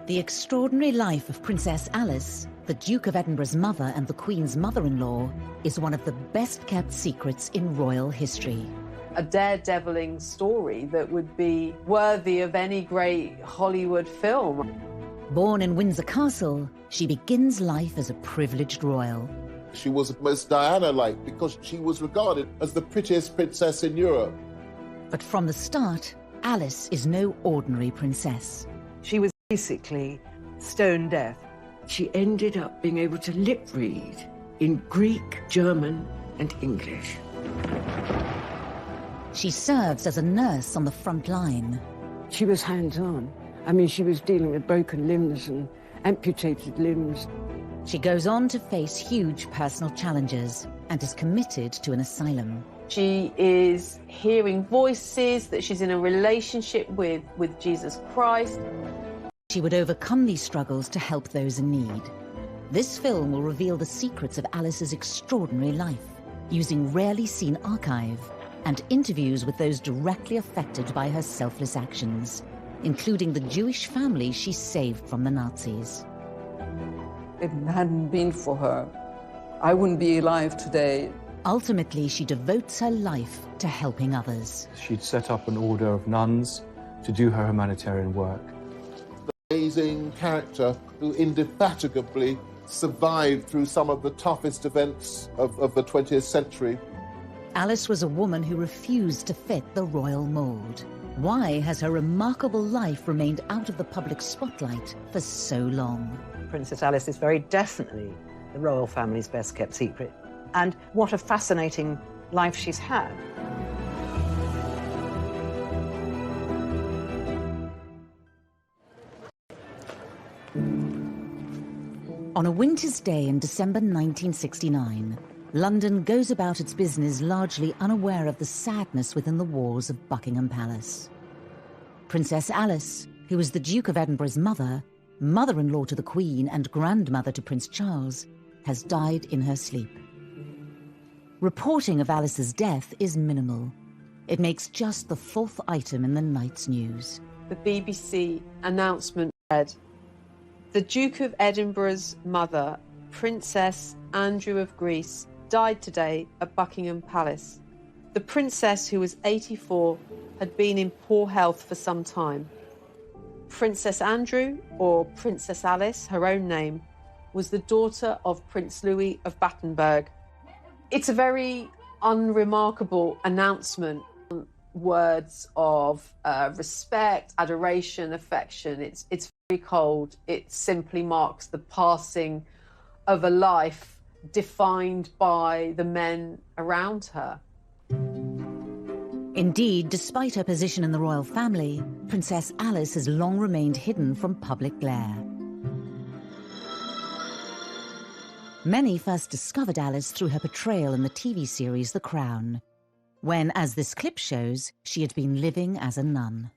The extraordinary life of Princess Alice, the Duke of Edinburgh's mother and the Queen's mother-in-law, is one of the best-kept secrets in royal history. A daredeviling story that would be worthy of any great Hollywood film. Born in Windsor Castle, she begins life as a privileged royal. She was most Diana-like because she was regarded as the prettiest princess in Europe. But from the start, Alice is no ordinary princess. She was basically stone deaf. She ended up being able to lip read in Greek, German, and English. She serves as a nurse on the front line. She was hands-on. I mean, she was dealing with broken limbs and amputated limbs. She goes on to face huge personal challenges and is committed to an asylum. She is hearing voices, that she's in a relationship with Jesus Christ. She would overcome these struggles to help those in need. This film will reveal the secrets of Alice's extraordinary life, using rarely seen archive and interviews with those directly affected by her selfless actions, including the Jewish family she saved from the Nazis. If it hadn't been for her, I wouldn't be alive today. Ultimately, she devotes her life to helping others. She'd set up an order of nuns to do her humanitarian work. Amazing character who indefatigably survived through some of the toughest events of the 20th century. Alice was a woman who refused to fit the royal mould. Why has her remarkable life remained out of the public spotlight for so long? Princess Alice is very definitely the royal family's best-kept secret. And what a fascinating life she's had. On a winter's day in December 1969, London goes about its business largely unaware of the sadness within the walls of Buckingham Palace. Princess Alice, who was the Duke of Edinburgh's mother, mother-in-law to the Queen and grandmother to Prince Charles, has died in her sleep. Reporting of Alice's death is minimal. It makes just the 4th item in the night's news. The BBC announcement read, "The Duke of Edinburgh's mother, Princess Andrew of Greece, died today at Buckingham Palace. The princess, who was 84, had been in poor health for some time. Princess Andrew, or Princess Alice, her own name, was the daughter of Prince Louis of Battenberg." It's a very unremarkable announcement. Words of respect, adoration, affection. It's very cold. It simply marks the passing of a life defined by the men around her. Indeed, despite her position in the royal family, Princess Alice has long remained hidden from public glare. Many first discovered Alice through her portrayal in the TV series The Crown, when, as this clip shows, she had been living as a nun.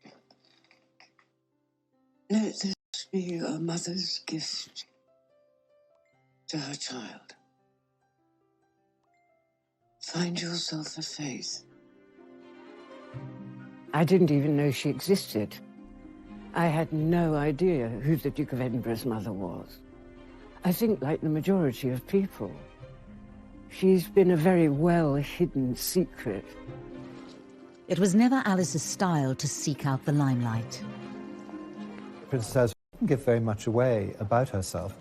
Let this be a mother's gift to her child. Find yourself a faith. I didn't even know she existed. I had no idea who the Duke of Edinburgh's mother was. I think, like the majority of people, she's been a very well-hidden secret. It was never Alice's style to seek out the limelight. Princess didn't give very much away about herself.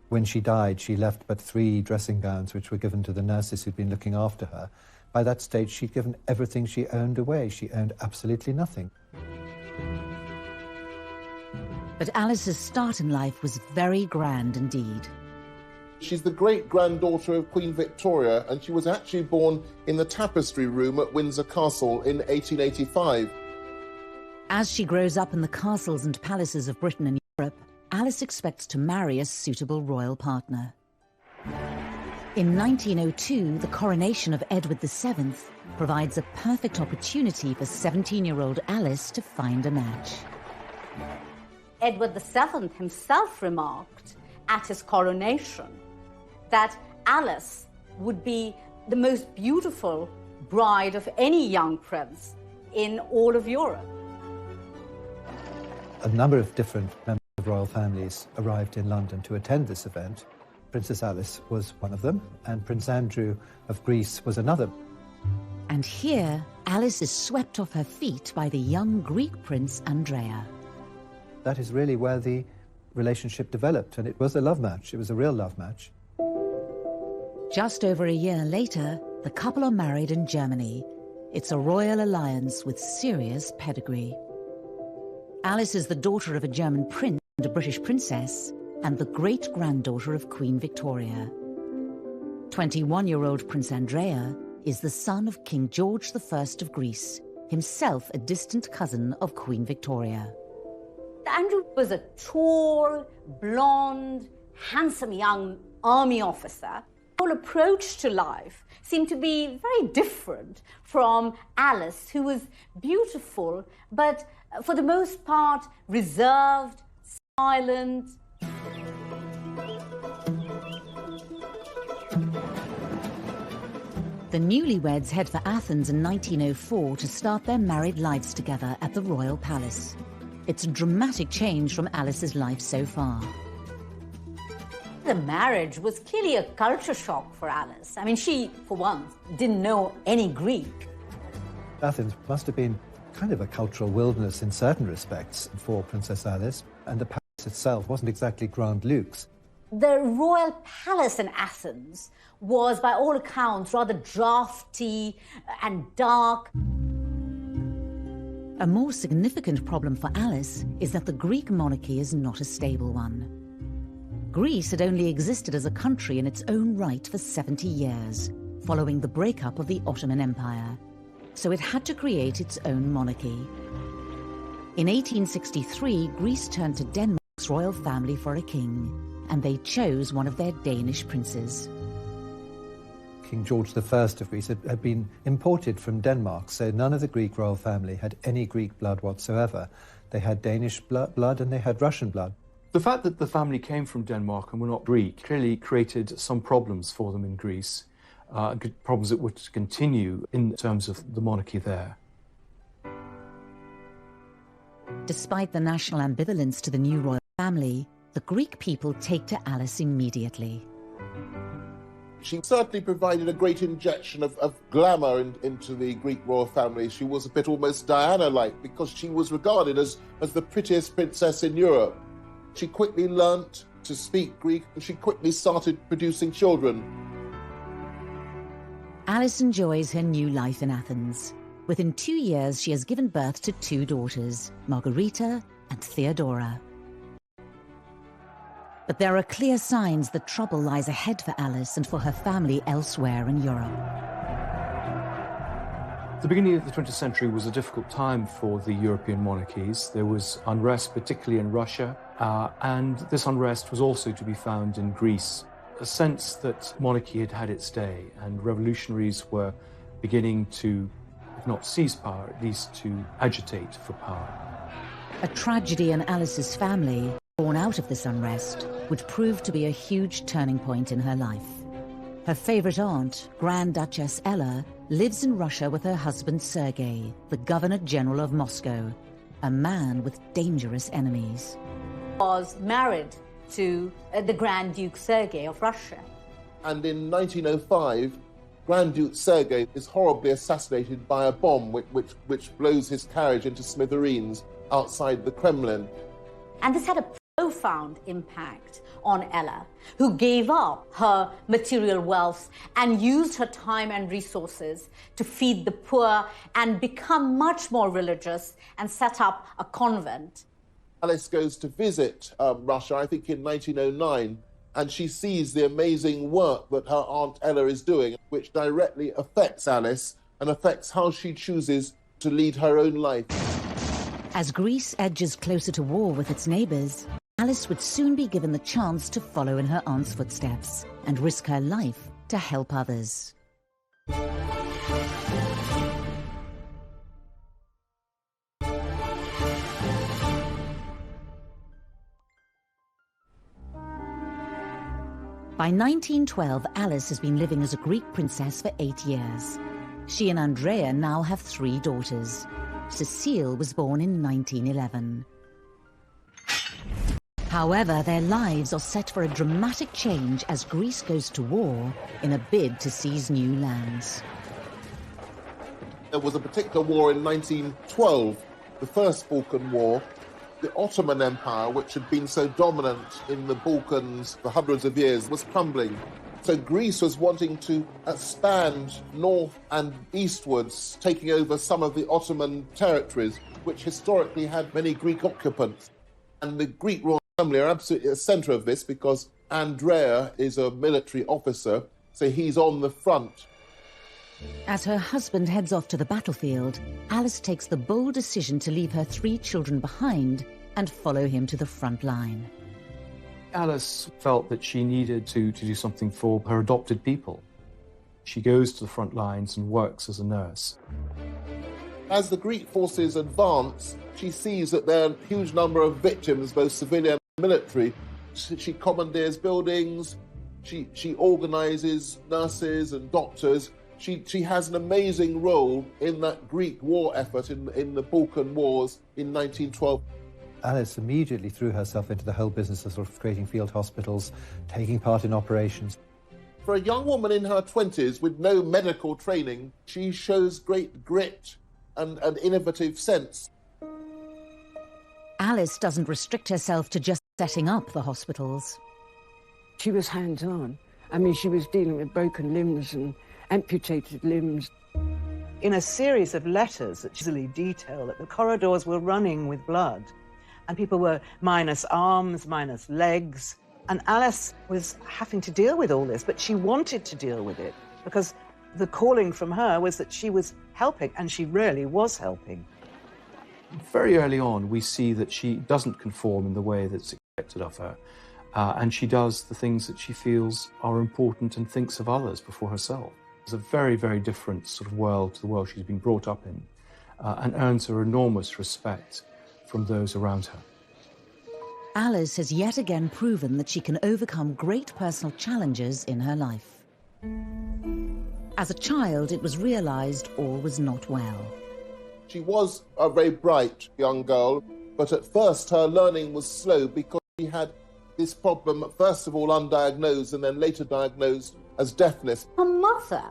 When she died, she left but 3 dressing gowns, which were given to the nurses who'd been looking after her. By that stage, she'd given everything she owned away. She owned absolutely nothing. But Alice's start in life was very grand indeed. She's the great-granddaughter of Queen Victoria, and she was actually born in the tapestry room at Windsor Castle in 1885. As she grows up in the castles and palaces of Britain and Europe, Alice expects to marry a suitable royal partner. In 1902, the coronation of Edward VII provides a perfect opportunity for 17-year-old Alice to find a match. Edward VII himself remarked at his coronation that Alice would be the most beautiful bride of any young prince in all of Europe. A number of different members of royal families arrived in London to attend this event. Princess Alice was one of them, and Prince Andrew of Greece was another. And here, Alice is swept off her feet by the young Greek prince Andrea. That is really where the relationship developed, and it was a love match. It was a real love match. Just over a year later, the couple are married in Germany. It's a royal alliance with serious pedigree. Alice is the daughter of a German prince and a British princess, and the great-granddaughter of Queen Victoria. 21-year-old Prince Andrea is the son of King George I of Greece, himself a distant cousin of Queen Victoria. Andrew was a tall, blonde, handsome young army officer. Whole approach to life seemed to be very different from Alice, who was beautiful, but for the most part reserved, silent. The newlyweds head for Athens in 1904 to start their married lives together at the royal palace. It's a dramatic change from Alice's life so far. The marriage was clearly a culture shock for Alice. I mean, she, for one, didn't know any Greek. Athens must have been kind of a cultural wilderness in certain respects for Princess Alice, and the palace itself wasn't exactly Grand Luxe. The royal palace in Athens was, by all accounts, rather drafty and dark. A more significant problem for Alice is that the Greek monarchy is not a stable one. Greece had only existed as a country in its own right for 70 years, following the breakup of the Ottoman Empire. So it had to create its own monarchy. In 1863, Greece turned to Denmark's royal family for a king, and they chose one of their Danish princes. King George I of Greece had been imported from Denmark, so none of the Greek royal family had any Greek blood whatsoever. They had Danish blood and they had Russian blood. The fact that the family came from Denmark and were not Greek clearly created some problems for them in Greece, problems that would continue in terms of the monarchy there. Despite the national ambivalence to the new royal family, the Greek people take to Alice immediately. She certainly provided a great injection of glamour into the Greek royal family. She was a bit almost Diana-like because she was regarded as the prettiest princess in Europe. She quickly learnt to speak Greek and she quickly started producing children. Alice enjoys her new life in Athens. Within 2 years, she has given birth to 2 daughters, Margarita and Theodora. But there are clear signs that trouble lies ahead for Alice and for her family elsewhere in Europe. The beginning of the 20th century was a difficult time for the European monarchies. There was unrest, particularly in Russia, and this unrest was also to be found in Greece. A sense that monarchy had had its day and revolutionaries were beginning to, if not seize power, at least to agitate for power. A tragedy in Alice's family, born out of this unrest, would prove to be a huge turning point in her life. Her favorite aunt, Grand Duchess Ella, lives in Russia with her husband Sergei, the Governor General of Moscow, a man with dangerous enemies. Was married to the Grand Duke Sergei of Russia. And in 1905, Grand Duke Sergei is horribly assassinated by a bomb which blows his carriage into smithereens outside the Kremlin. And this had a profound impact on Ella, who gave up her material wealth and used her time and resources to feed the poor and become much more religious and set up a convent. Alice goes to visit Russia, I think in 1909, and she sees the amazing work that her Aunt Ella is doing, which directly affects Alice and affects how she chooses to lead her own life. As Greece edges closer to war with its neighbours, Alice would soon be given the chance to follow in her aunt's footsteps and risk her life to help others. By 1912, Alice has been living as a Greek princess for 8 years. She and Andrea now have 3 daughters. Cecile was born in 1911. However, their lives are set for a dramatic change as Greece goes to war in a bid to seize new lands. There was a particular war in 1912, the First Balkan War. The Ottoman Empire, which had been so dominant in the Balkans for hundreds of years, was crumbling. So Greece was wanting to expand north and eastwards, taking over some of the Ottoman territories, which historically had many Greek occupants. And the Greek royal family are absolutely at the centre of this because Andrea is a military officer, so he's on the front. As her husband heads off to the battlefield, Alice takes the bold decision to leave her 3 children behind and follow him to the front line. Alice felt that she needed to do something for her adopted people. She goes to the front lines and works as a nurse. As the Greek forces advance, she sees that there are a huge number of victims, both civilian and military. She commandeers buildings, she organises nurses and doctors. She has an amazing role in that Greek war effort in the Balkan Wars in 1912. Alice immediately threw herself into the whole business of sort of creating field hospitals, taking part in operations. For a young woman in her 20s with no medical training, she shows great grit and innovative sense. Alice doesn't restrict herself to just setting up the hospitals. She was hands-on. I mean, she was dealing with broken limbs and amputated limbs. In a series of letters that easily detail that the corridors were running with blood and people were minus arms, minus legs. And Alice was having to deal with all this, but she wanted to deal with it because the calling from her was that she was helping, and she really was helping. Very early on, we see that she doesn't conform in the way that's expected of her, and she does the things that she feels are important and thinks of others before herself. It's a very, very different sort of world to the world she's been brought up in, and earns her enormous respect from those around her. Alice has yet again proven that she can overcome great personal challenges in her life. As a child, it was realised all was not well. She was a very bright young girl, but at first her learning was slow because she had this problem, first of all undiagnosed and then later diagnosed as deafness. Her mother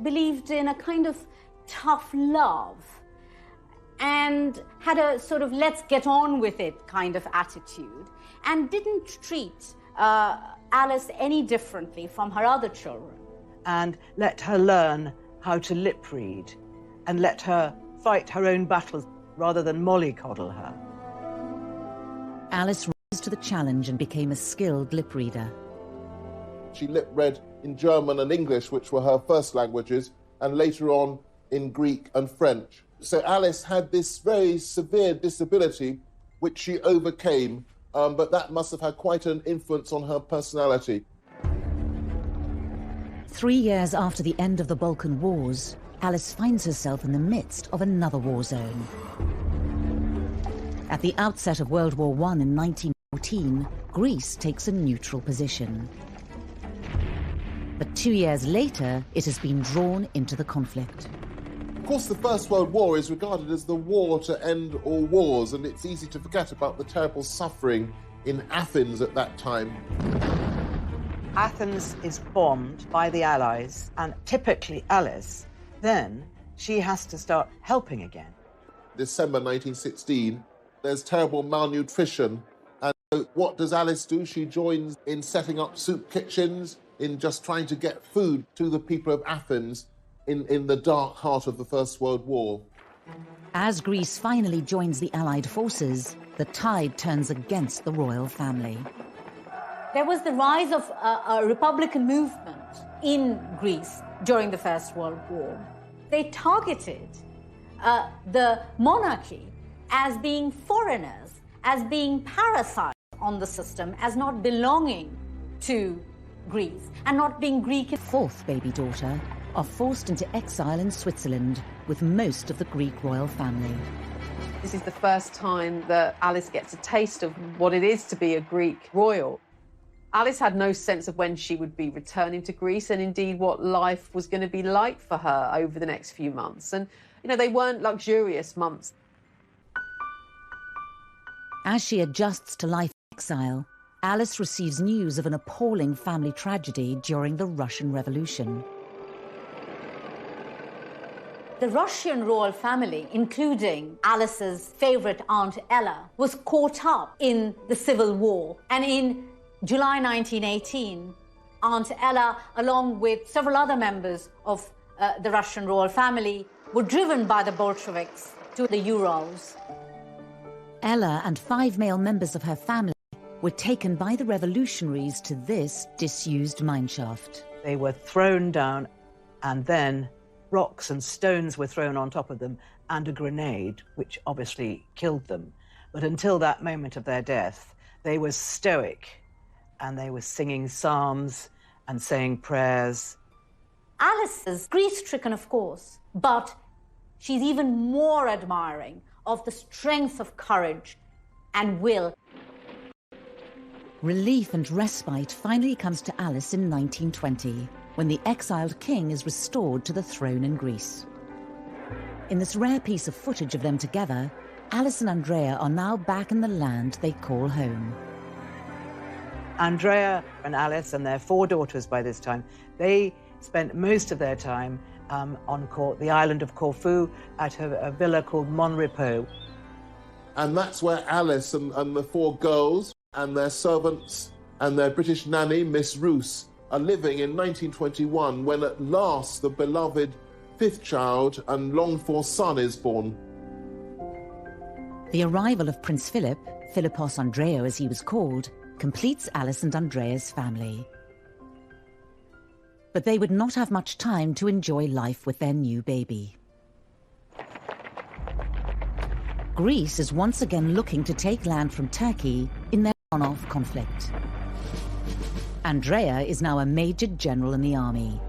believed in a kind of tough love and had a sort of let's get on with it kind of attitude and didn't treat Alice any differently from her other children. And let her learn how to lip read and let her fight her own battles rather than mollycoddle her. Alice rose to the challenge and became a skilled lip reader. She lip read in German and English, which were her first languages, and later on in Greek and French. So Alice had this very severe disability, which she overcame, but that must have had quite an influence on her personality. 3 years after the end of the Balkan Wars, Alice finds herself in the midst of another war zone. At the outset of World War I in 1914, Greece takes a neutral position. But 2 years later, it has been drawn into the conflict. Of course, the First World War is regarded as the war to end all wars, and it's easy to forget about the terrible suffering in Athens at that time. Athens is bombed by the Allies, and typically Alice, then she has to start helping again. December 1916, there's terrible malnutrition, and so what does Alice do? She joins in setting up soup kitchens, in just trying to get food to the people of Athens in the dark heart of the First World War. As Greece finally joins the Allied forces, the tide turns against the royal family. There was the rise of a Republican movement in Greece during the First World War. They targeted the monarchy as being foreigners, as being parasites on the system, as not belonging to Greece and not being Greek. Fourth baby daughter are forced into exile in Switzerland with most of the Greek royal family. This is the first time that Alice gets a taste of what it is to be a Greek royal. Alice had no sense of when she would be returning to Greece and indeed what life was going to be like for her over the next few months. And, you know, they weren't luxurious months. As she adjusts to life in exile, Alice receives news of an appalling family tragedy during the Russian Revolution. The Russian royal family, including Alice's favourite Aunt Ella, was caught up in the civil war. And in July 1918, Aunt Ella, along with several other members of the Russian royal family, were driven by the Bolsheviks to the Urals. Ella and 5 male members of her family were taken by the revolutionaries to this disused mineshaft. They were thrown down, and then rocks and stones were thrown on top of them, and a grenade, which obviously killed them. But until that moment of their death, they were stoic, and they were singing psalms and saying prayers. Alice is grief-stricken, of course, but she's even more admiring of the strength of courage and will. Relief and respite finally comes to Alice in 1920, when the exiled king is restored to the throne in Greece. In this rare piece of footage of them together, Alice and Andrea are now back in the land they call home. Andrea and Alice and their 4 daughters by this time, they spent most of their time on the island of Corfu at a villa called Mon Repos. And that's where Alice and the 4 girls and their servants and their British nanny, Miss Roos, are living in 1921, when at last the beloved 5th child and longed-for son is born. The arrival of Prince Philip, Philippos Andreo as he was called, completes Alice and Andrea's family. But they would not have much time to enjoy life with their new baby. Greece is once again looking to take land from Turkey in their on-off conflict. Andrea is now a major general in the army.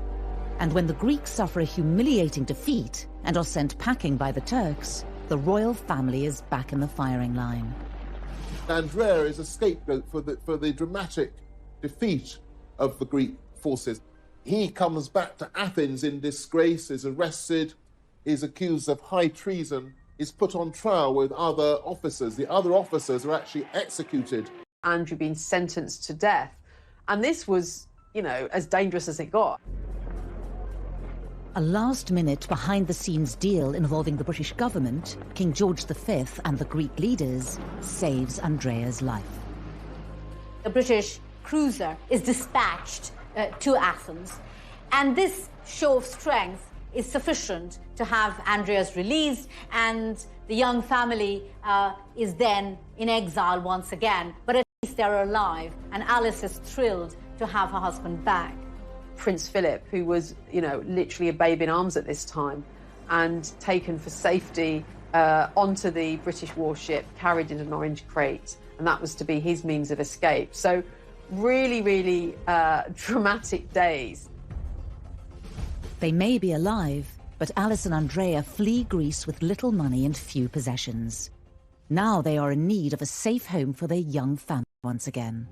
And when the Greeks suffer a humiliating defeat and are sent packing by the Turks, the royal family is back in the firing line. Andrea is a scapegoat for the dramatic defeat of the Greek forces. He comes back to Athens in disgrace, is arrested, is accused of high treason, is put on trial with other officers. The other officers are actually executed. Andrew being sentenced to death. And this was, you know, as dangerous as it got. A last-minute, behind-the-scenes deal involving the British government, King George V and the Greek leaders saves Andrea's life. The British cruiser is dispatched to Athens, and this show of strength is sufficient to have Andrea's released, and the young family is then in exile once again. But at least they're alive, and Alice is thrilled to have her husband back. Prince Philip, who was, you know, literally a babe in arms at this time, and taken for safety onto the British warship, carried in an orange crate, and that was to be his means of escape. So really, really dramatic days. They may be alive, but Alice and Andrea flee Greece with little money and few possessions. Now they are in need of a safe home for their young family once again.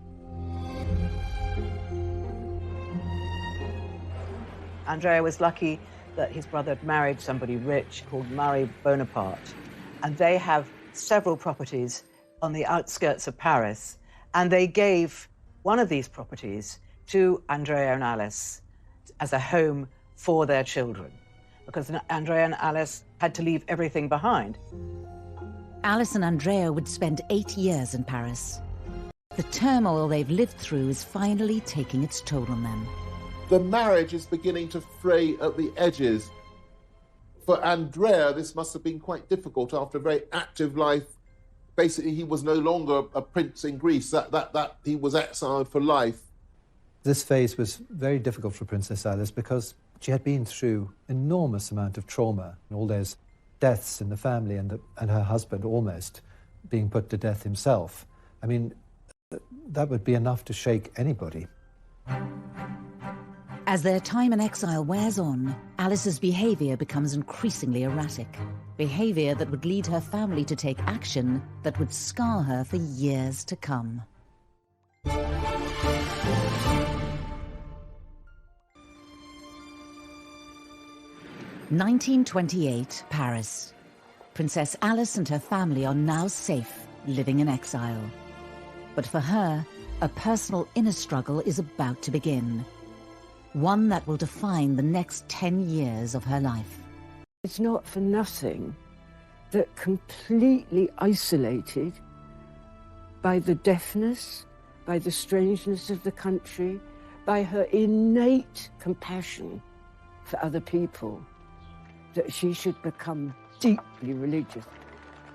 Andrea was lucky that his brother had married somebody rich called Marie Bonaparte, and they have several properties on the outskirts of Paris, and they gave one of these properties to Andrea and Alice as a home for their children, because Andrea and Alice had to leave everything behind. Alice and Andrea would spend 8 years in Paris. The turmoil they've lived through is finally taking its toll on them. The marriage is beginning to fray at the edges. For Andrea, this must have been quite difficult after a very active life. Basically, he was no longer a prince in Greece, that he was exiled for life. This phase was very difficult for Princess Alice because she had been through an enormous amount of trauma, and all those deaths in the family, and her husband almost being put to death himself. I mean, that would be enough to shake anybody. As their time in exile wears on, Alice's behaviour becomes increasingly erratic. Behaviour that would lead her family to take action that would scar her for years to come. 1928, Paris. Princess Alice and her family are now safe, living in exile. But for her, a personal inner struggle is about to begin. One that will define the next 10 years of her life. It's not for nothing that completely isolated by the deafness, by the strangeness of the country, by her innate compassion for other people, that she should become deeply religious.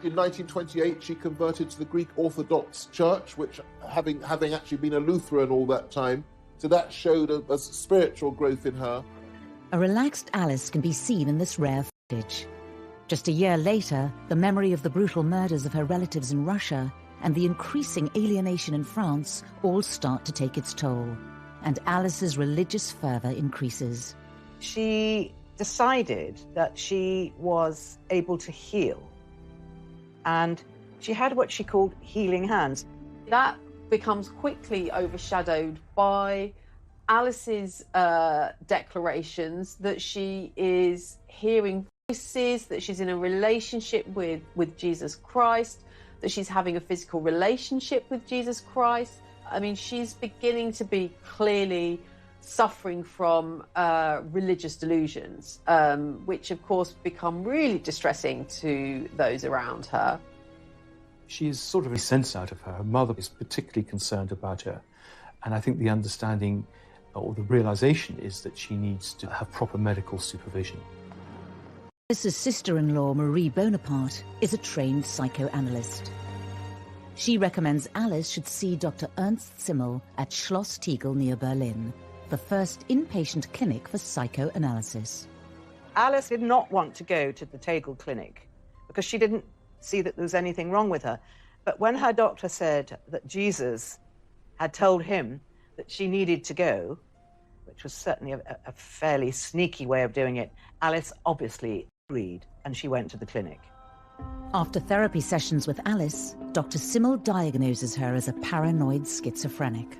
In 1928, she converted to the Greek Orthodox Church, which, having actually been a Lutheran all that time, so that showed a spiritual growth in her. A relaxed Alice can be seen in this rare footage. Just a year later, the memory of the brutal murders of her relatives in Russia and the increasing alienation in France all start to take its toll, and Alice's religious fervour increases. She decided that she was able to heal, and she had what she called healing hands. That becomes quickly overshadowed by Alice's declarations that she is hearing voices, that she's in a relationship with Jesus Christ, that she's having a physical relationship with Jesus Christ. I mean, she's beginning to be clearly suffering from religious delusions, which of course become really distressing to those around her. She is sort of a sense out of her. Her mother is particularly concerned about her. And I think the understanding or the realization is that she needs to have proper medical supervision. Alice's sister-in-law, Marie Bonaparte, is a trained psychoanalyst. She recommends Alice should see Dr. Ernst Simmel at Schloss Tegel near Berlin, the first inpatient clinic for psychoanalysis. Alice did not want to go to the Tegel clinic because she didn't see that there was anything wrong with her. But when her doctor said that Jesus had told him that she needed to go, which was certainly a fairly sneaky way of doing it, Alice obviously agreed, and she went to the clinic. After therapy sessions with Alice, Dr. Simmel diagnoses her as a paranoid schizophrenic.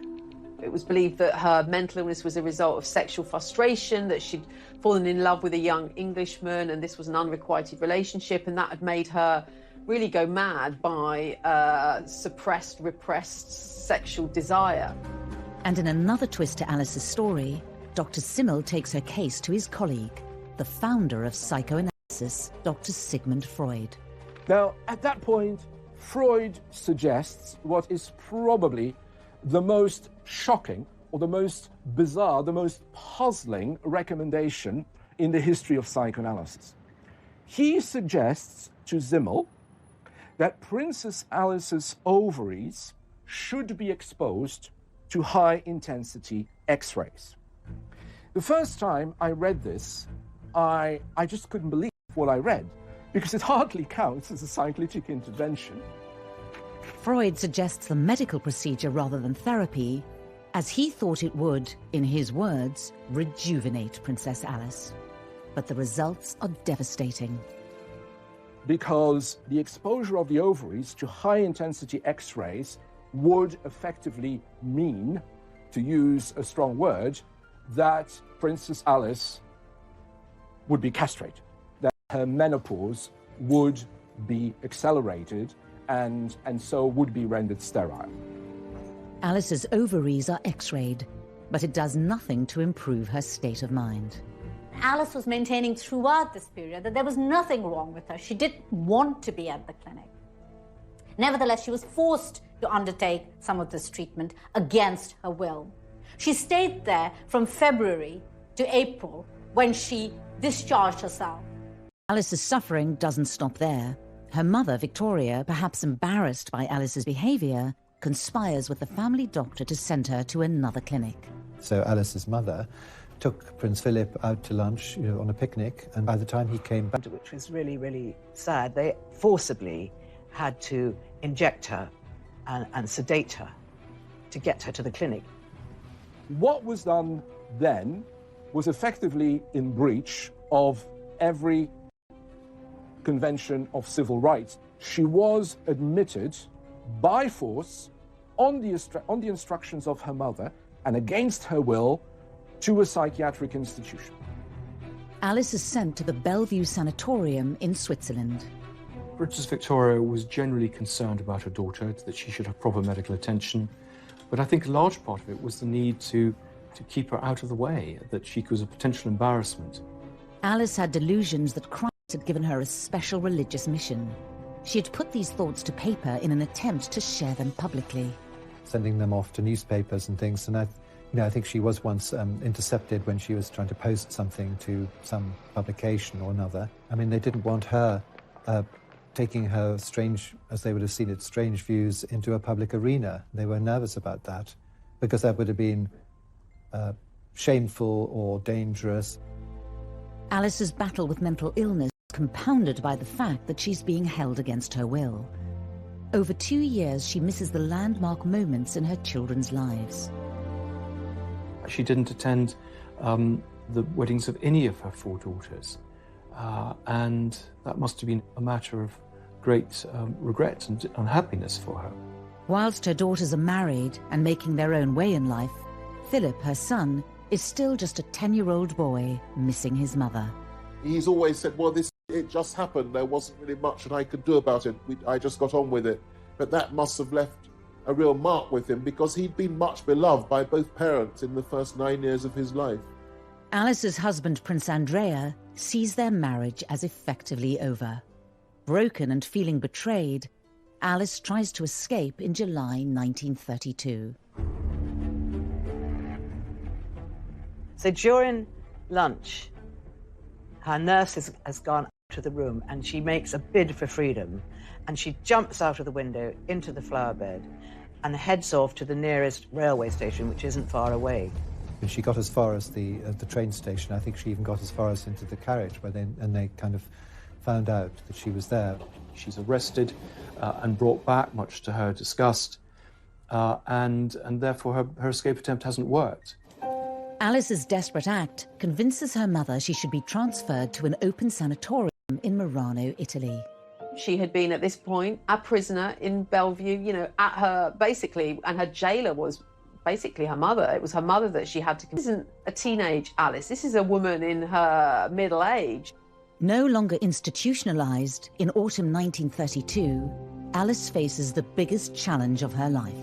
It was believed that her mental illness was a result of sexual frustration, that she'd fallen in love with a young Englishman, and this was an unrequited relationship, and that had made her really go mad by suppressed, repressed sexual desire. And in another twist to Alice's story, Dr. Simmel takes her case to his colleague, the founder of psychoanalysis, Dr. Sigmund Freud. Now, at that point, Freud suggests what is probably the most shocking or the most bizarre, the most puzzling recommendation in the history of psychoanalysis. He suggests to Simmel that Princess Alice's ovaries should be exposed to high-intensity X-rays. The first time I read this, I just couldn't believe what I read, because it hardly counts as a psycholytic intervention. Freud suggests the medical procedure rather than therapy, as he thought it would, in his words, rejuvenate Princess Alice. But the results are devastating. Because the exposure of the ovaries to high-intensity X-rays would effectively mean, to use a strong word, that Princess Alice would be castrated, that her menopause would be accelerated and so would be rendered sterile. Alice's ovaries are X-rayed, but it does nothing to improve her state of mind. Alice was maintaining throughout this period that there was nothing wrong with her. She didn't want to be at the clinic. Nevertheless, she was forced to undertake some of this treatment against her will. She stayed there from February to April, when she discharged herself. Alice's suffering doesn't stop there. Her mother, Victoria, perhaps embarrassed by Alice's behaviour, conspires with the family doctor to send her to another clinic. So Alice's mother took Prince Philip out to lunch, on a picnic, and by the time he came back... Which was really, really sad. They forcibly had to inject her and sedate her to get her to the clinic. What was done then was effectively in breach of every convention of civil rights. She was admitted by force on the instructions of her mother and against her will to a psychiatric institution. Alice is sent to the Bellevue Sanatorium in Switzerland. Princess Victoria was generally concerned about her daughter, that she should have proper medical attention. But I think a large part of it was the need to keep her out of the way, that she was a potential embarrassment. Alice had delusions that Christ had given her a special religious mission. She had put these thoughts to paper in an attempt to share them publicly. Sending them off to newspapers and things, and I think she was once intercepted when she was trying to post something to some publication or another. I mean, they didn't want her taking her strange, as they would have seen it, strange views into a public arena. They were nervous about that because that would have been shameful or dangerous. Alice's battle with mental illness is compounded by the fact that she's being held against her will. Over 2 years, she misses the landmark moments in her children's lives. She didn't attend the weddings of any of her 4 daughters, and that must have been a matter of great regret and unhappiness for her. Whilst her daughters are married and making their own way in life, Philip, her son, is still just a 10-year-old boy missing his mother. He's always said, well, it just happened. There wasn't really much that I could do about it. I just got on with it. But that must have left a real mark with him because he'd been much beloved by both parents in the first 9 years of his life. Alice's husband, Prince Andrea, sees their marriage as effectively over. Broken and feeling betrayed, Alice tries to escape in July 1932. So during lunch, her nurse has gone out of the room and she makes a bid for freedom, and she jumps out of the window into the flower bed and heads off to the nearest railway station, which isn't far away. And she got as far as the train station. I think she even got as far as into the carriage, where they kind of found out that she was there. She's arrested and brought back, much to her disgust, and therefore her escape attempt hasn't worked. Alice's desperate act convinces her mother she should be transferred to an open sanatorium in Merano, Italy. She had been, at this point, a prisoner in Bellevue, at her, basically, and her jailer was basically her mother. It was her mother that she had to... This isn't a teenage Alice. This is a woman in her middle age. No longer institutionalized, in autumn 1932, Alice faces the biggest challenge of her life.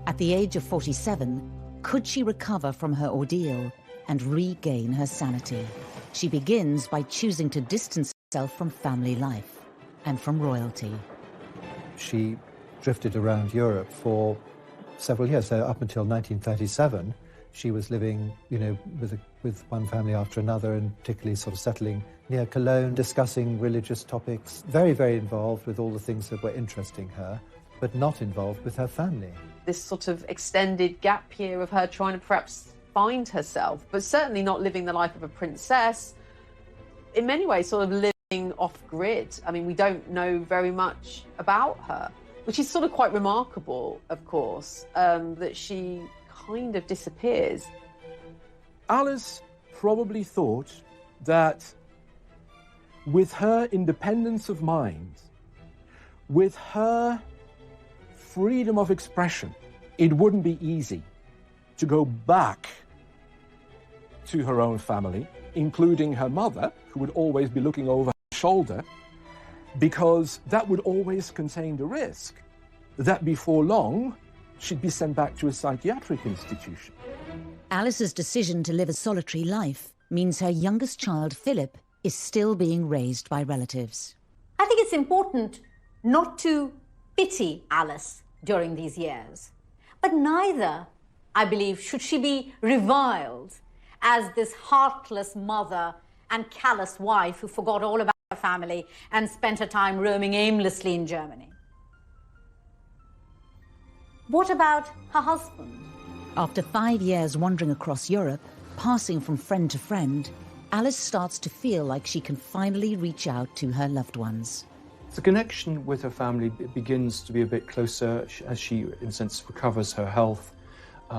At the age of 47, could she recover from her ordeal and regain her sanity? She begins by choosing to distance herself from family life and from royalty. She drifted around Europe for several years. So up until 1937, she was living, with one family after another, and particularly sort of settling near Cologne, discussing religious topics, very, very involved with all the things that were interesting her, but not involved with her family. This sort of extended gap year of her trying to perhaps find herself, but certainly not living the life of a princess. In many ways, sort of living off-grid. I mean, we don't know very much about her, which is sort of quite remarkable, of course, that she kind of disappears. Alice probably thought that with her independence of mind, with her freedom of expression, it wouldn't be easy to go back to her own family, including her mother, who would always be looking over her shoulder, because that would always contain the risk that before long she'd be sent back to a psychiatric institution. Alice's decision to live a solitary life means her youngest child, Philip, is still being raised by relatives. I think it's important not to pity Alice during these years, but neither, I believe, should she be reviled as this heartless mother and callous wife who forgot all about her family and spent her time roaming aimlessly in Germany. What about her husband? After 5 years wandering across Europe, passing from friend to friend, Alice starts to feel like she can finally reach out to her loved ones. The connection with her family begins to be a bit closer as she, in a sense, recovers her health.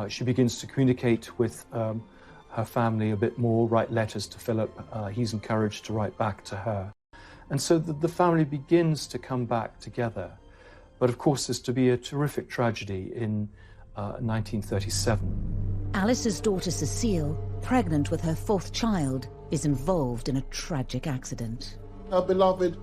She begins to communicate with her family a bit more, write letters to Philip. He's encouraged to write back to her. And so the family begins to come back together. But of course, there's to be a terrific tragedy in 1937. Alice's daughter Cecile, pregnant with her 4th child, is involved in a tragic accident. Her beloved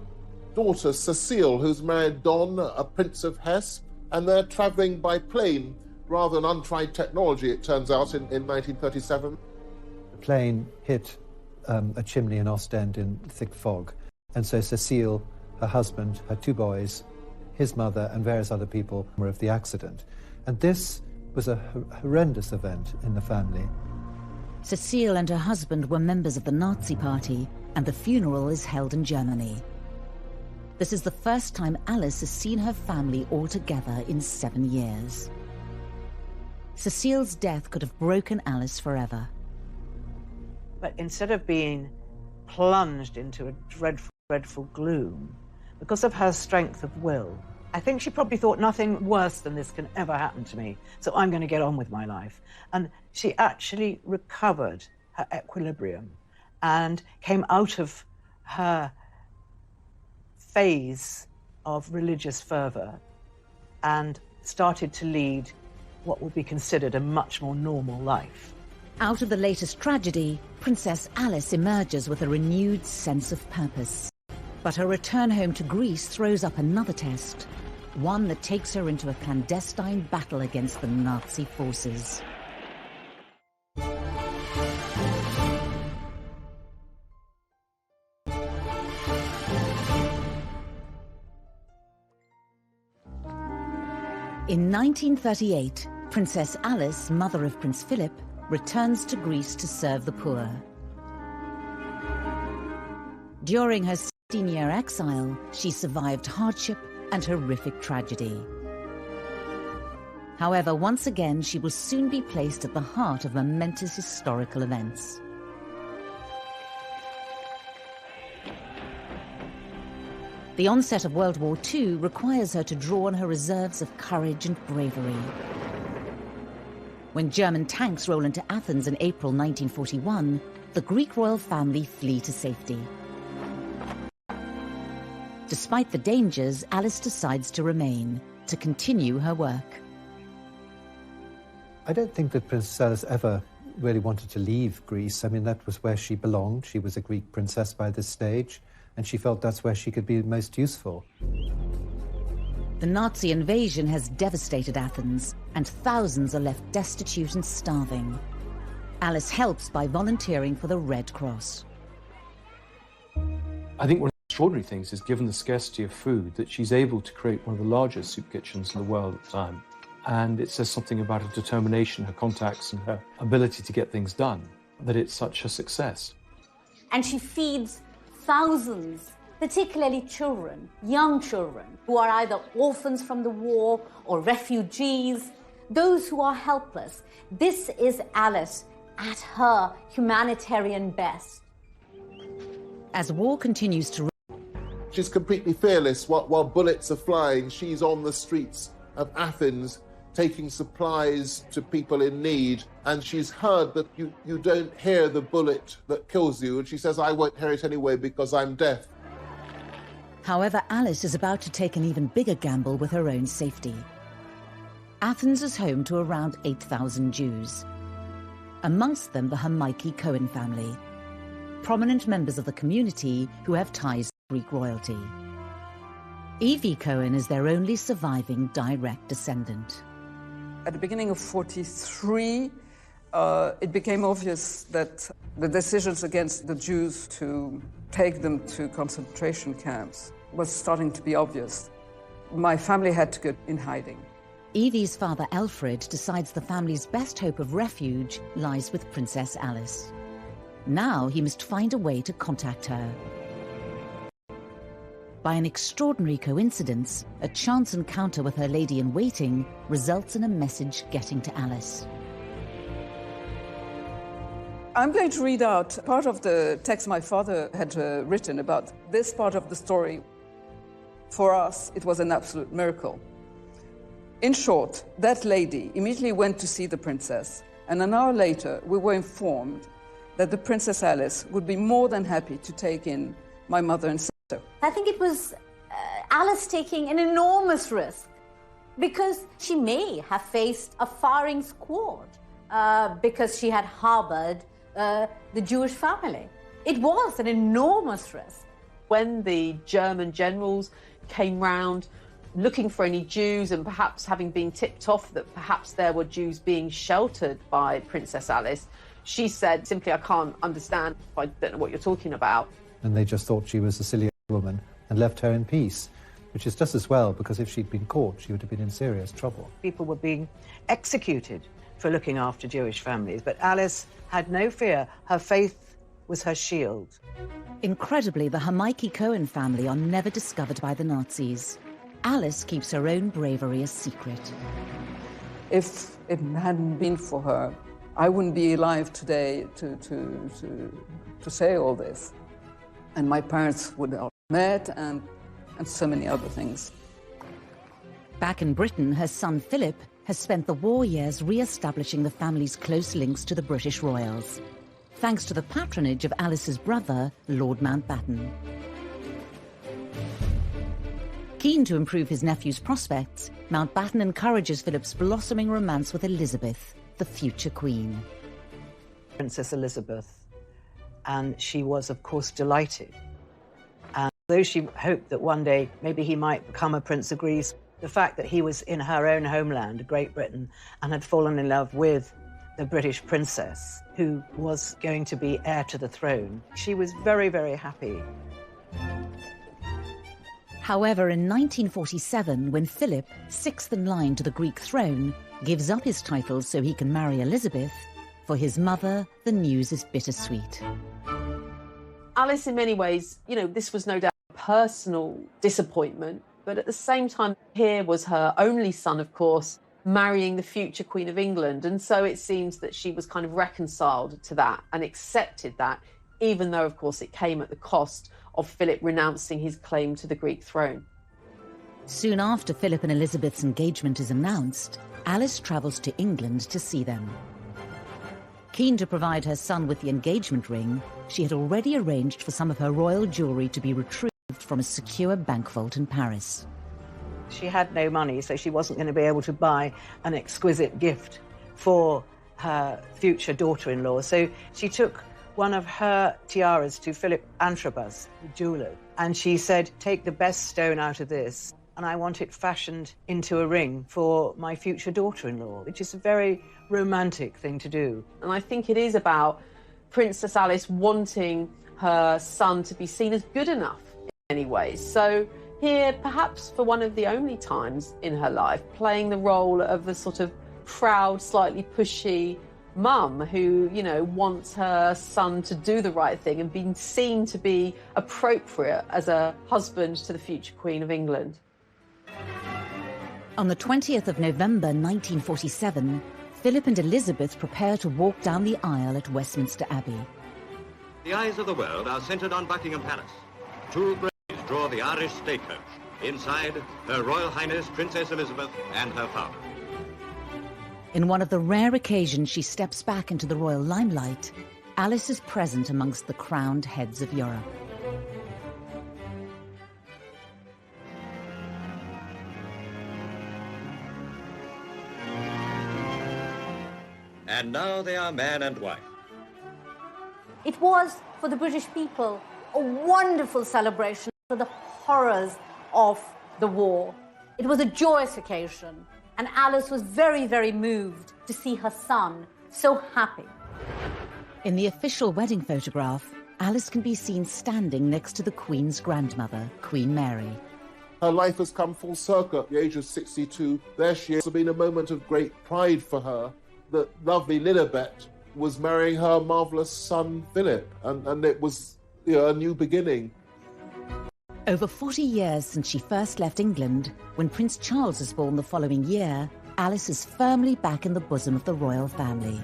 daughter, Cecile, who's married Don, a Prince of Hesse, and they're travelling by plane rather than untried technology, it turns out, in 1937. The plane hit a chimney in Ostend in thick fog, and so Cecile, her husband, her 2 boys, his mother and various other people were of the accident. And this was a horrendous event in the family. Cecile and her husband were members of the Nazi Party, and the funeral is held in Germany. This is the first time Alice has seen her family all together in 7 years. Cecile's death could have broken Alice forever. But instead of being plunged into a dreadful, dreadful gloom, because of her strength of will, I think she probably thought nothing worse than this can ever happen to me, so I'm going to get on with my life. And she actually recovered her equilibrium and came out of her phase of religious fervour and started to lead what would be considered a much more normal life. Out of the latest tragedy, Princess Alice emerges with a renewed sense of purpose. But her return home to Greece throws up another test, one that takes her into a clandestine battle against the Nazi forces. In 1938, Princess Alice, mother of Prince Philip, returns to Greece to serve the poor. During her 16-year exile, she survived hardship and horrific tragedy. However, once again, she will soon be placed at the heart of momentous historical events. The onset of World War II requires her to draw on her reserves of courage and bravery. When German tanks roll into Athens in April 1941, the Greek royal family flee to safety. Despite the dangers, Alice decides to remain, to continue her work. I don't think that Princess Alice ever really wanted to leave Greece. I mean, that was where she belonged. She was a Greek princess by this stage, and she felt that's where she could be most useful. The Nazi invasion has devastated Athens, and thousands are left destitute and starving. Alice helps by volunteering for the Red Cross. I think one of the extraordinary things is, given the scarcity of food, that she's able to create one of the largest soup kitchens in the world at the time. And it says something about her determination, her contacts, and her ability to get things done, that it's such a success. And she feeds thousands, particularly children, young children, who are either orphans from the war or refugees, those who are helpless. This is Alice at her humanitarian best. As war continues to... She's completely fearless. While bullets are flying, she's on the streets of Athens taking supplies to people in need, and she's heard that you don't hear the bullet that kills you, and she says, I won't hear it anyway because I'm deaf. However, Alice is about to take an even bigger gamble with her own safety. Athens is home to around 8,000 Jews. Amongst them, the Hermione Cohen family, prominent members of the community who have ties to Greek royalty. Evie Cohen is their only surviving direct descendant. At the beginning of 1943, it became obvious that the decisions against the Jews to take them to concentration camps was starting to be obvious. My family had to go in hiding. Evie's father, Alfred, decides the family's best hope of refuge lies with Princess Alice. Now he must find a way to contact her. By an extraordinary coincidence, a chance encounter with her lady-in-waiting results in a message getting to Alice. I'm going to read out part of the text my father had written about this part of the story. For us, it was an absolute miracle. In short, that lady immediately went to see the princess, and an hour later, we were informed that the Princess Alice would be more than happy to take in my mother and sister. I think it was Alice taking an enormous risk because she may have faced a firing squad because she had harbored the Jewish family. It was an enormous risk. When the German generals came round looking for any Jews, and perhaps having been tipped off that perhaps there were Jews being sheltered by Princess Alice, she said simply, "I can't understand, I don't know what you're talking about." And they just thought she was a silly woman and left her in peace, which is just as well, because if she'd been caught, she would have been in serious trouble. People were being executed for looking after Jewish families, but Alice had no fear. Her faith was her shield. Incredibly, the Hamaiki Cohen family are never discovered by the Nazis. Alice keeps her own bravery a secret. If it hadn't been for her, I wouldn't be alive today to say all this. And my parents would have met, and so many other things. Back in Britain, her son Philip has spent the war years re-establishing the family's close links to the British royals, thanks to the patronage of Alice's brother, Lord Mountbatten. Keen to improve his nephew's prospects, Mountbatten encourages Philip's blossoming romance with Elizabeth, the future queen. Princess Elizabeth, and she was, of course, delighted. And though she hoped that one day maybe he might become a Prince of Greece, the fact that he was in her own homeland, Great Britain, and had fallen in love with the British princess, who was going to be heir to the throne, she was very, very happy. However, in 1947, when Philip, sixth in line to the Greek throne, gives up his titles so he can marry Elizabeth, for his mother, the news is bittersweet. Alice, in many ways, this was no doubt a personal disappointment, but at the same time, here was her only son, of course, marrying the future Queen of England. And so it seems that she was kind of reconciled to that and accepted that, even though, of course, it came at the cost of Philip renouncing his claim to the Greek throne. Soon after Philip and Elizabeth's engagement is announced, Alice travels to England to see them. Keen to provide her son with the engagement ring, she had already arranged for some of her royal jewellery to be retrieved from a secure bank vault in Paris. She had no money, so she wasn't going to be able to buy an exquisite gift for her future daughter-in-law. So she took one of her tiaras to Philip Antrobus, the jeweller, and she said, "Take the best stone out of this, and I want it fashioned into a ring for my future daughter-in-law," which is a very romantic thing to do. And I think it is about Princess Alice wanting her son to be seen as good enough in many ways. So here, perhaps for one of the only times in her life, playing the role of the sort of proud, slightly pushy mum who, wants her son to do the right thing and being seen to be appropriate as a husband to the future Queen of England. On the 20th of November 1947, Philip and Elizabeth prepare to walk down the aisle at Westminster Abbey. The eyes of the world are centred on Buckingham Palace. Two graves draw the Irish stagecoach. Inside, Her Royal Highness Princess Elizabeth and her father. In one of the rare occasions she steps back into the royal limelight, Alice is present amongst the crowned heads of Europe. And now they are man and wife. It was, for the British people, a wonderful celebration for the horrors of the war. It was a joyous occasion, and Alice was very, very moved to see her son so happy. In the official wedding photograph, Alice can be seen standing next to the Queen's grandmother, Queen Mary. Her life has come full circle at the age of 62. There she is. It's been a moment of great pride for her that lovely Lilibet was marrying her marvellous son, Philip, and it was a new beginning. Over 40 years since she first left England, when Prince Charles was born the following year, Alice is firmly back in the bosom of the royal family.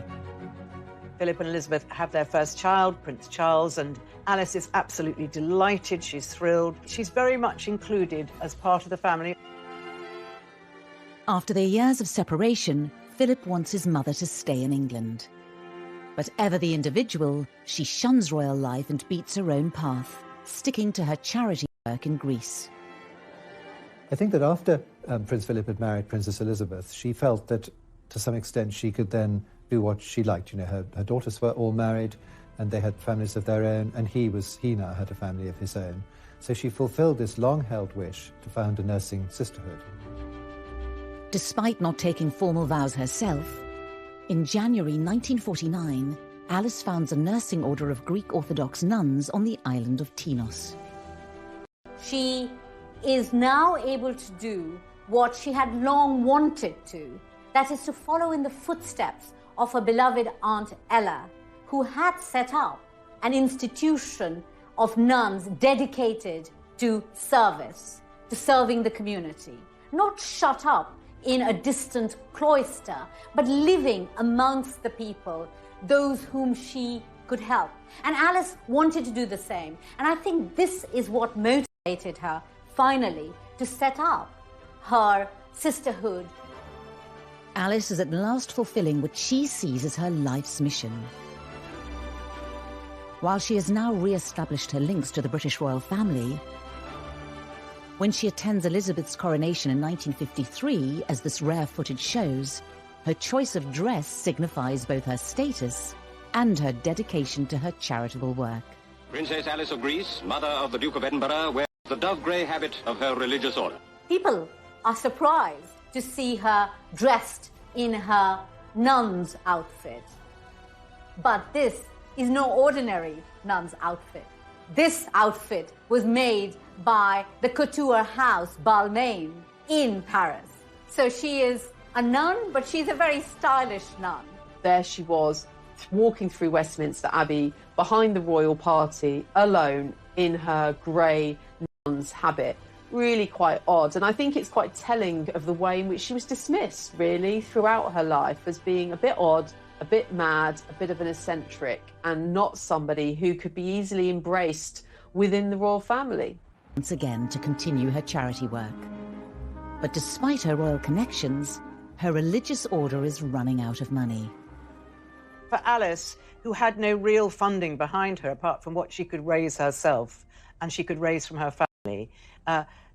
Philip and Elizabeth have their first child, Prince Charles, and Alice is absolutely delighted. She's thrilled. She's very much included as part of the family. After their years of separation, Philip wants his mother to stay in England. But ever the individual, she shuns royal life and beats her own path, sticking to her charity work in Greece. I think that after Prince Philip had married Princess Elizabeth, she felt that to some extent she could then do what she liked. Her daughters were all married and they had families of their own, and he now had a family of his own. So she fulfilled this long-held wish to found a nursing sisterhood. Despite not taking formal vows herself, in January 1949, Alice founds a nursing order of Greek Orthodox nuns on the island of Tinos. She is now able to do what she had long wanted to, that is to follow in the footsteps of her beloved Aunt Ella, who had set up an institution of nuns dedicated to service, to serving the community, not shut up in a distant cloister, but living amongst the people, those whom she could help. And Alice wanted to do the same. And I think this is what motivated her, finally, to set up her sisterhood. Alice is at last fulfilling what she sees as her life's mission. While she has now re-established her links to the British royal family, when she attends Elizabeth's coronation in 1953, as this rare footage shows, her choice of dress signifies both her status and her dedication to her charitable work. Princess Alice of Greece, mother of the Duke of Edinburgh, wears the dove-grey habit of her religious order. People are surprised to see her dressed in her nun's outfit. But this is no ordinary nun's outfit. This outfit was made by the couture house Balmain in Paris. So she is a nun, but she's a very stylish nun. There she was, walking through Westminster Abbey behind the royal party, alone in her grey nun's habit. Really quite odd. And I think it's quite telling of the way in which she was dismissed, really, throughout her life as being a bit odd, a bit mad, a bit of an eccentric, and not somebody who could be easily embraced within the royal family. Once again to continue her charity work. But despite her royal connections, her religious order is running out of money. For Alice, who had no real funding behind her apart from what she could raise herself and she could raise from her family,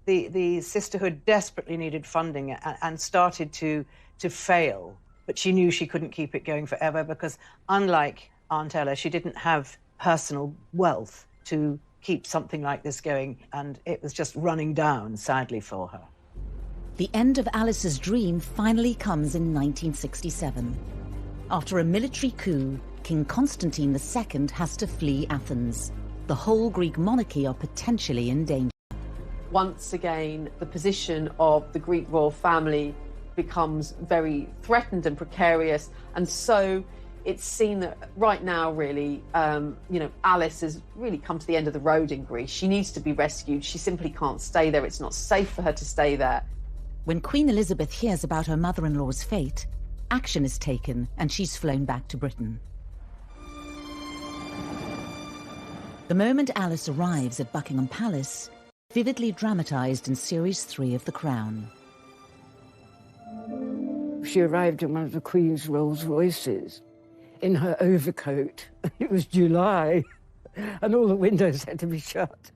the sisterhood desperately needed funding and started to fail. But she knew she couldn't keep it going forever because, unlike Aunt Ella, she didn't have personal wealth to keep something like this going, and it was just running down, sadly, for her. The end of Alice's dream finally comes in 1967. After a military coup, King Constantine II has to flee Athens. The whole Greek monarchy are potentially in danger. Once again, the position of the Greek royal family becomes very threatened and precarious, and so it's seen that right now, really, Alice has really come to the end of the road in Greece. She needs to be rescued. She simply can't stay there. It's not safe for her to stay there. When Queen Elizabeth hears about her mother-in-law's fate, action is taken and she's flown back to Britain. The moment Alice arrives at Buckingham Palace, vividly dramatised in Series 3 of The Crown. She arrived in one of the Queen's Rolls Royces in her overcoat. It was July, and all the windows had to be shut.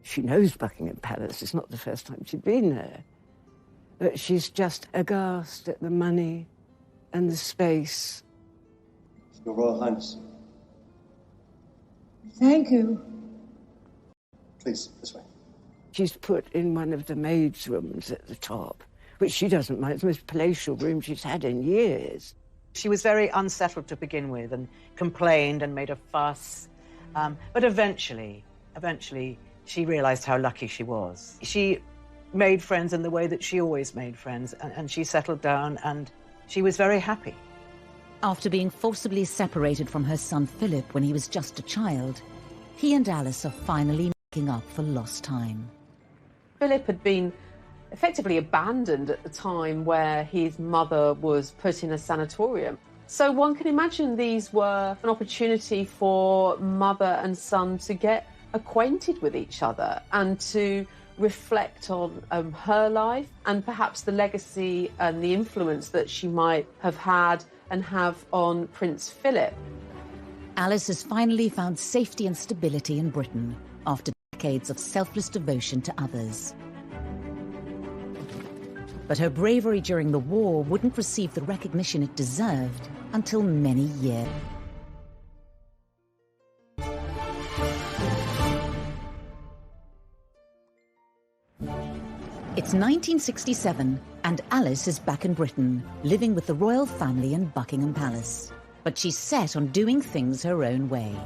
She knows Buckingham Palace. It's not the first time she'd been there. But she's just aghast at the money and the space. Your Royal Highness. Thank you. Please, this way. She's put in one of the maids' rooms at the top, which she doesn't mind. It's the most palatial room she's had in years. She was very unsettled to begin with and complained and made a fuss. But eventually, she realised how lucky she was. She made friends in the way that she always made friends, and she settled down, and she was very happy. After being forcibly separated from her son Philip when he was just a child, he and Alice are finally making up for lost time. Philip had been effectively abandoned at the time where his mother was put in a sanatorium. So one can imagine these were an opportunity for mother and son to get acquainted with each other and to reflect on her life and perhaps the legacy and the influence that she might have had and have on Prince Philip. Alice has finally found safety and stability in Britain after decades of selfless devotion to others. But her bravery during the war wouldn't receive the recognition it deserved until many years. It's 1967, and Alice is back in Britain, living with the royal family in Buckingham Palace. But she's set on doing things her own way.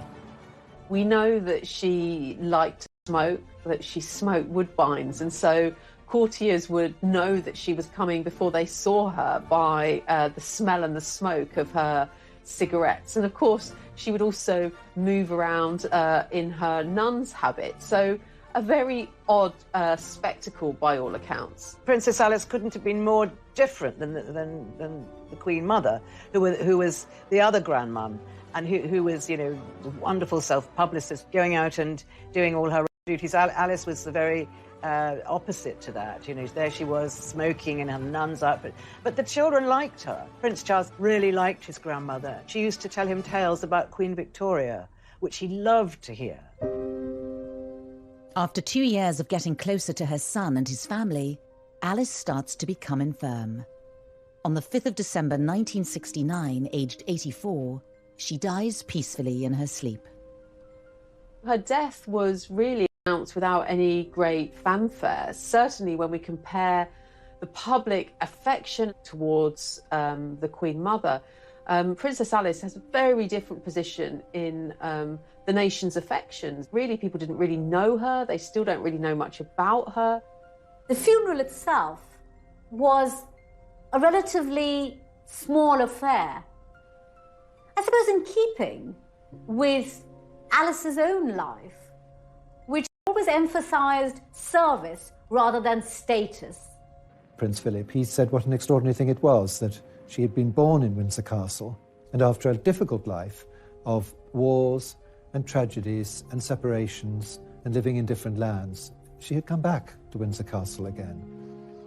We know that she liked to smoke, that she smoked woodbines, and so courtiers would know that she was coming before they saw her by the smell and the smoke of her cigarettes. And of course, she would also move around in her nun's habit. So a very odd spectacle by all accounts. Princess Alice couldn't have been more different than the Queen Mother, who was the other grandmum, and who was, you know, a wonderful self-publicist, going out and doing all her duties. Alice was the very opposite to that. You know, there she was smoking in her nun's outfit. But the children liked her. Prince Charles really liked his grandmother. She used to tell him tales about Queen Victoria, which he loved to hear. After 2 years of getting closer to her son and his family, Alice starts to become infirm. On the 5th of December 1969, aged 84, she dies peacefully in her sleep. Her death was really announced without any great fanfare. Certainly when we compare the public affection towards the Queen Mother, Princess Alice has a very different position in the nation's affections. Really, people didn't really know her. They still don't really know much about her. The funeral itself was a relatively small affair. I suppose in keeping with Alice's own life, which always emphasised service rather than status. Prince Philip, he said what an extraordinary thing it was that she had been born in Windsor Castle, and after a difficult life of wars and tragedies and separations and living in different lands, she had come back to Windsor Castle again.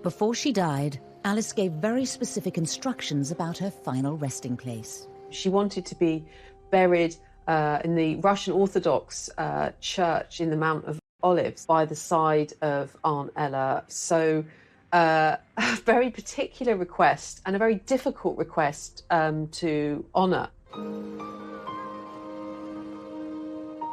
Before she died, Alice gave very specific instructions about her final resting place. She wanted to be buried in the Russian Orthodox church in the Mount of Olives by the side of Aunt Ella. So a very particular request and a very difficult request to honour.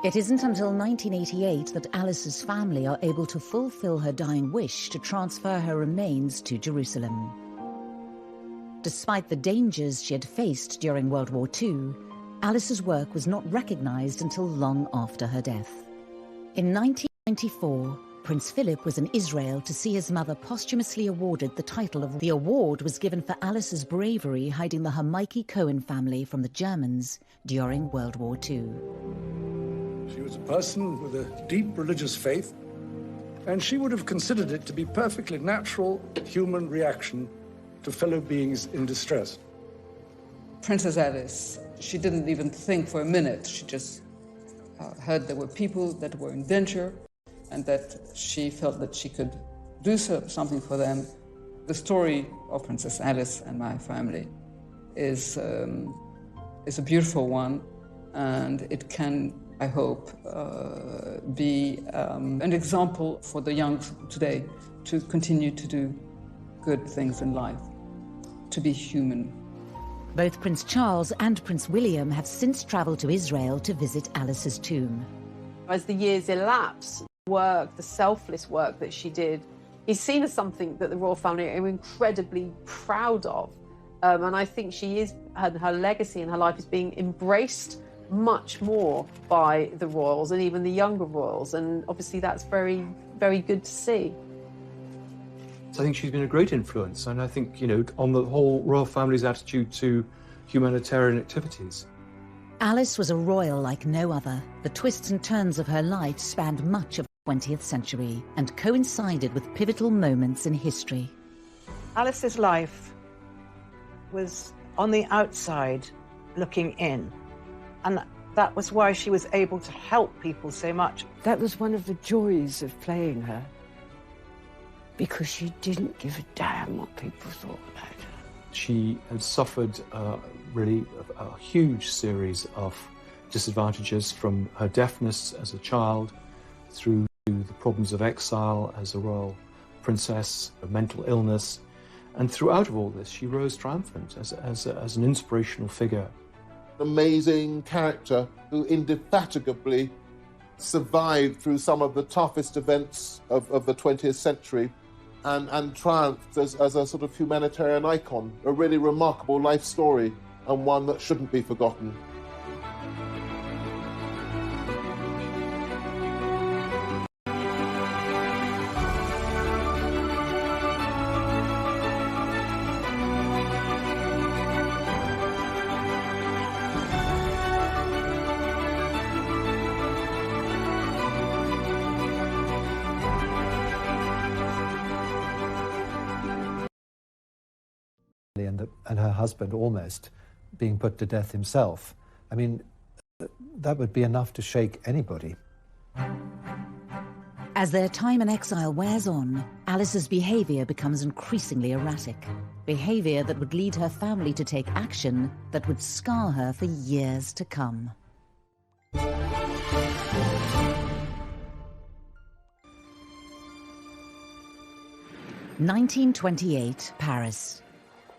It isn't until 1988 that Alice's family are able to fulfill her dying wish to transfer her remains to Jerusalem. Despite the dangers she had faced during World War II, Alice's work was not recognised until long after her death. In 1994, Prince Philip was in Israel to see his mother posthumously awarded the title of... The award was given for Alice's bravery hiding the Hermione Cohen family from the Germans during World War II. She was a person with a deep religious faith, and she would have considered it to be perfectly natural human reaction to fellow beings in distress. Princess Alice, she didn't even think for a minute. She just heard there were people that were in danger and that she felt that she could do something for them. The story of Princess Alice and my family is a beautiful one, and it can, I hope, be an example for the young today to continue to do good things in life, to be human. Both Prince Charles and Prince William have since travelled to Israel to visit Alice's tomb. As the years elapse, the selfless work that she did is seen as something that the royal family are incredibly proud of. And I think her legacy and her life is being embraced much more by the royals and even the younger royals. And obviously that's very, very good to see. So I think she's been a great influence, and I think, on the whole royal family's attitude to humanitarian activities. Alice was a royal like no other. The twists and turns of her life spanned much of the 20th century and coincided with pivotal moments in history. Alice's life was on the outside looking in, and that was why she was able to help people so much. That was one of the joys of playing her, because she didn't give a damn what people thought about her. She had suffered really a huge series of disadvantages, from her deafness as a child through to the problems of exile as a royal princess, her mental illness, and throughout of all this she rose triumphant as an inspirational figure. Amazing character who indefatigably survived through some of the toughest events of the 20th century, and triumphed as a sort of humanitarian icon. A really remarkable life story, and one that shouldn't be forgotten. And her husband almost being put to death himself. I mean, that would be enough to shake anybody. As their time in exile wears on, Alice's behaviour becomes increasingly erratic. Behaviour that would lead her family to take action that would scar her for years to come. 1928, Paris.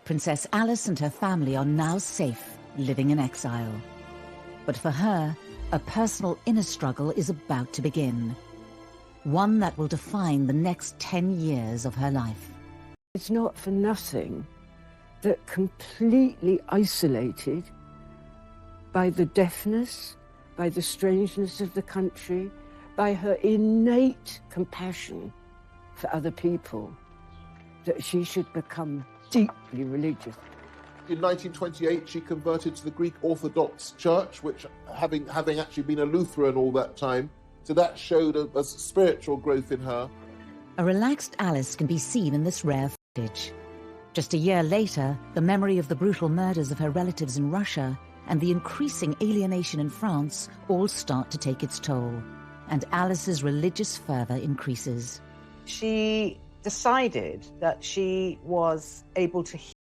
Princess Alice and her family are now safe, living in exile. But for her, a personal inner struggle is about to begin. One that will define the next 10 years of her life. It's not for nothing that completely isolated by the deafness, by the strangeness of the country, by her innate compassion for other people, that she should become deeply religious. In 1928, she converted to the Greek Orthodox Church, which, having actually been a Lutheran all that time, so that showed a spiritual growth in her. A relaxed Alice can be seen in this rare footage. Just a year later, the memory of the brutal murders of her relatives in Russia and the increasing alienation in France all start to take its toll, and Alice's religious fervour increases. She decided that she was able to